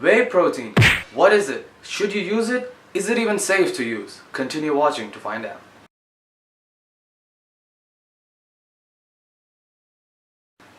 Whey protein. What is it? Should you use it? Is it even safe to use? Continue watching to find out.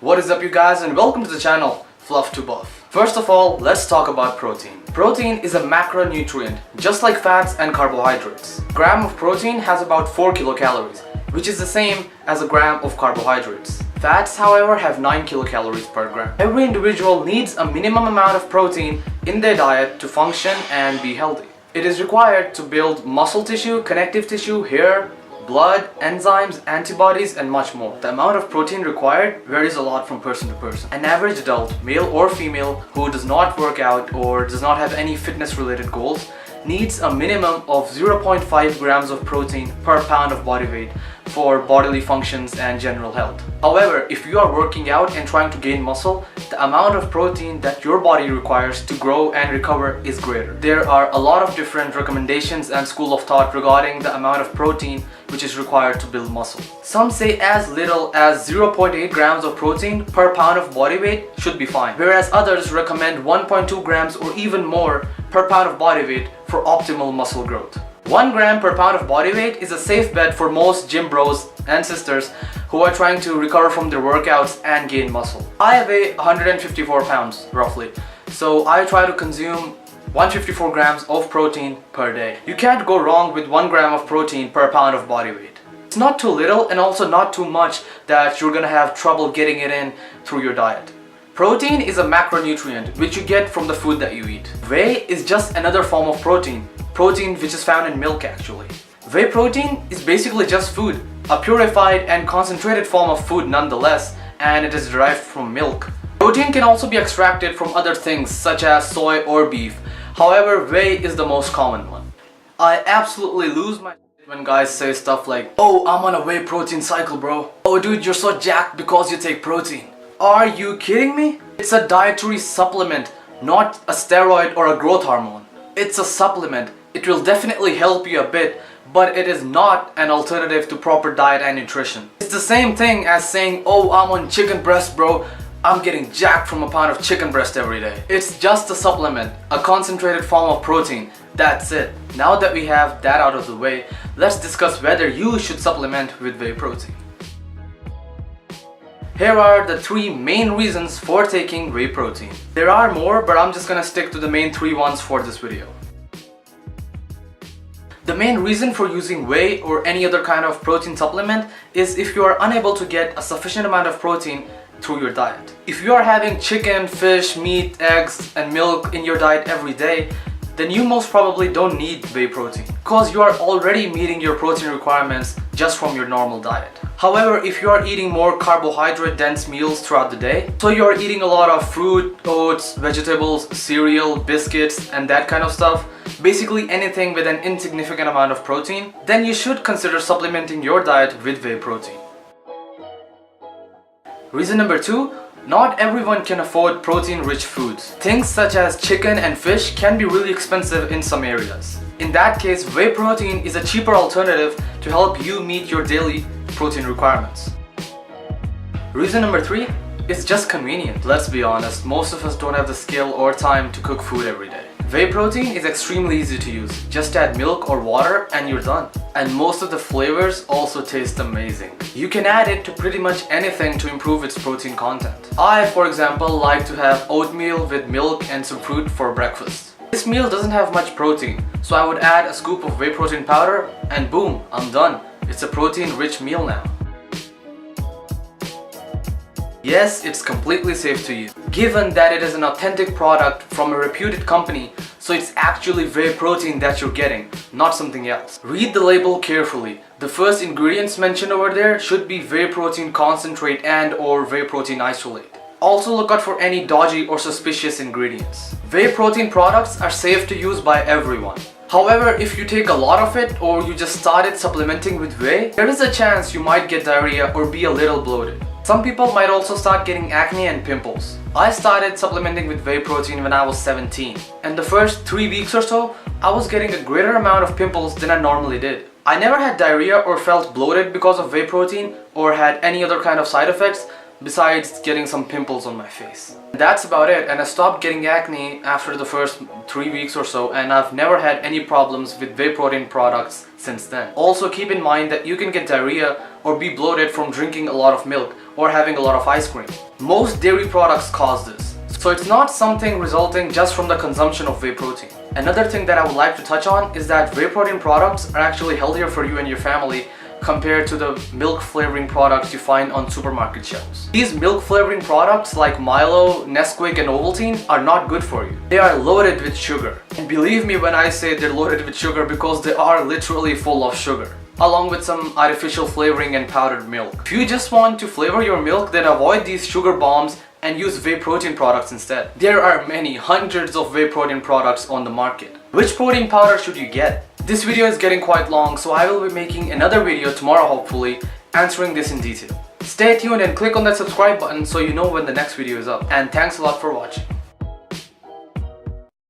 What is up you guys, and welcome to the channel Fluff to Buff. First of all, let's talk about protein. Protein is a macronutrient, just like fats and carbohydrates. A gram of protein has about 4 kilocalories, which is the same as a gram of carbohydrates. Fats, however, have 9 kilocalories per gram. Every individual needs a minimum amount of protein in their diet to function and be healthy. It is required to build muscle tissue, connective tissue, hair, blood, enzymes, antibodies, and much more. The amount of protein required varies a lot from person to person. An average adult, male or female, who does not work out or does not have any fitness related goals needs a minimum of 0.5 grams of protein per pound of body weight for bodily functions and general health. However, if you are working out and trying to gain muscle, the amount of protein that your body requires to grow and recover is greater. There are a lot of different recommendations and school of thought regarding the amount of protein which is required to build muscle. Some say as little as 0.8 grams of protein per pound of body weight should be fine, whereas others recommend 1.2 grams or even more per pound of body weight for optimal muscle growth. 1 gram per pound of body weight is a safe bet for most gym bros and sisters who are trying to recover from their workouts and gain muscle. I weigh 154 pounds roughly, so I try to consume 154 grams of protein per day. You can't go wrong with 1 gram of protein per pound of body weight. It's not too little and also not too much that you're gonna have trouble getting it in through your diet. Protein is a macronutrient which you get from the food that you eat. Whey is just another form of protein which is found in milk actually. Whey protein is basically just food, a purified and concentrated form of food nonetheless, and it is derived from milk. Protein can also be extracted from other things such as soy or beef. However, whey is the most common one. I absolutely lose my shit when guys say stuff like, "Oh, I'm on a whey protein cycle, bro. Oh dude, you're so jacked because you take protein." Are you kidding me? It's a dietary supplement, not a steroid or a growth hormone. It's a supplement. It will definitely help you a bit, but it is not an alternative to proper diet and nutrition. It's the same thing as saying, "Oh, I'm on chicken breast, bro. I'm getting jacked from a pound of chicken breast every day." It's just a supplement, a concentrated form of protein. That's it. Now that we have that out of the way, let's discuss whether you should supplement with whey protein. Here are the 3 main reasons for taking whey protein. There are more, but I'm just gonna stick to the main 3 ones for this video. The main reason for using whey or any other kind of protein supplement is if you are unable to get a sufficient amount of protein through your diet. If you are having chicken, fish, meat, eggs, and milk in your diet every day, then you most probably don't need whey protein because you are already meeting your protein requirements just from your normal diet. However, if you are eating more carbohydrate dense meals throughout the day, so you are eating a lot of fruit, oats, vegetables, cereal, biscuits, and that kind of stuff, basically anything with an insignificant amount of protein, then you should consider supplementing your diet with whey protein. Reason number 2, not everyone can afford protein-rich foods. Things such as chicken and fish can be really expensive in some areas. In that case, whey protein is a cheaper alternative to help you meet your daily protein requirements. Reason number 3, it's just convenient. Let's be honest, most of us don't have the skill or time to cook food every day. Whey protein is extremely easy to use. Just add milk or water and you're done. And most of the flavors also taste amazing. You can add it to pretty much anything to improve its protein content. I, for example, like to have oatmeal with milk and some fruit for breakfast. This meal doesn't have much protein, so I would add a scoop of whey protein powder and boom, I'm done. It's a protein-rich meal now. Yes, it's completely safe to use, given that it is an authentic product from a reputed company, so it's actually whey protein that you're getting, not something else. Read the label carefully. The first ingredients mentioned over there should be whey protein concentrate and or whey protein isolate. Also look out for any dodgy or suspicious ingredients. Whey protein products are safe to use by everyone. However, if you take a lot of it or you just started supplementing with whey, there is a chance you might get diarrhea or be a little bloated. Some people might also start getting acne and pimples. I started supplementing with whey protein when I was 17, and the first 3 weeks or so, I was getting a greater amount of pimples than I normally did. I never had diarrhea or felt bloated because of whey protein or had any other kind of side effects, besides getting some pimples on my face. That's about it, and I stopped getting acne after the first 3 weeks or so, and I've never had any problems with whey protein products since then. Also keep in mind that you can get diarrhea or be bloated from drinking a lot of milk or having a lot of ice cream. Most dairy products cause this, so it's not something resulting just from the consumption of whey protein. Another thing that I would like to touch on is that whey protein products are actually healthier for you and your family compared to the milk flavoring products you find on supermarket shelves. These milk flavoring products like Milo, Nesquik and Ovaltine are not good for you. They are loaded with sugar. And believe me when I say they're loaded with sugar, because they are literally full of sugar, along with some artificial flavoring and powdered milk. If you just want to flavor your milk, then avoid these sugar bombs and use whey protein products instead. There are many hundreds of whey protein products on the market. Which protein powder should you get? This video is getting quite long, so I will be making another video tomorrow hopefully, answering this in detail. Stay tuned and click on that subscribe button so you know when the next video is up. And thanks a lot for watching.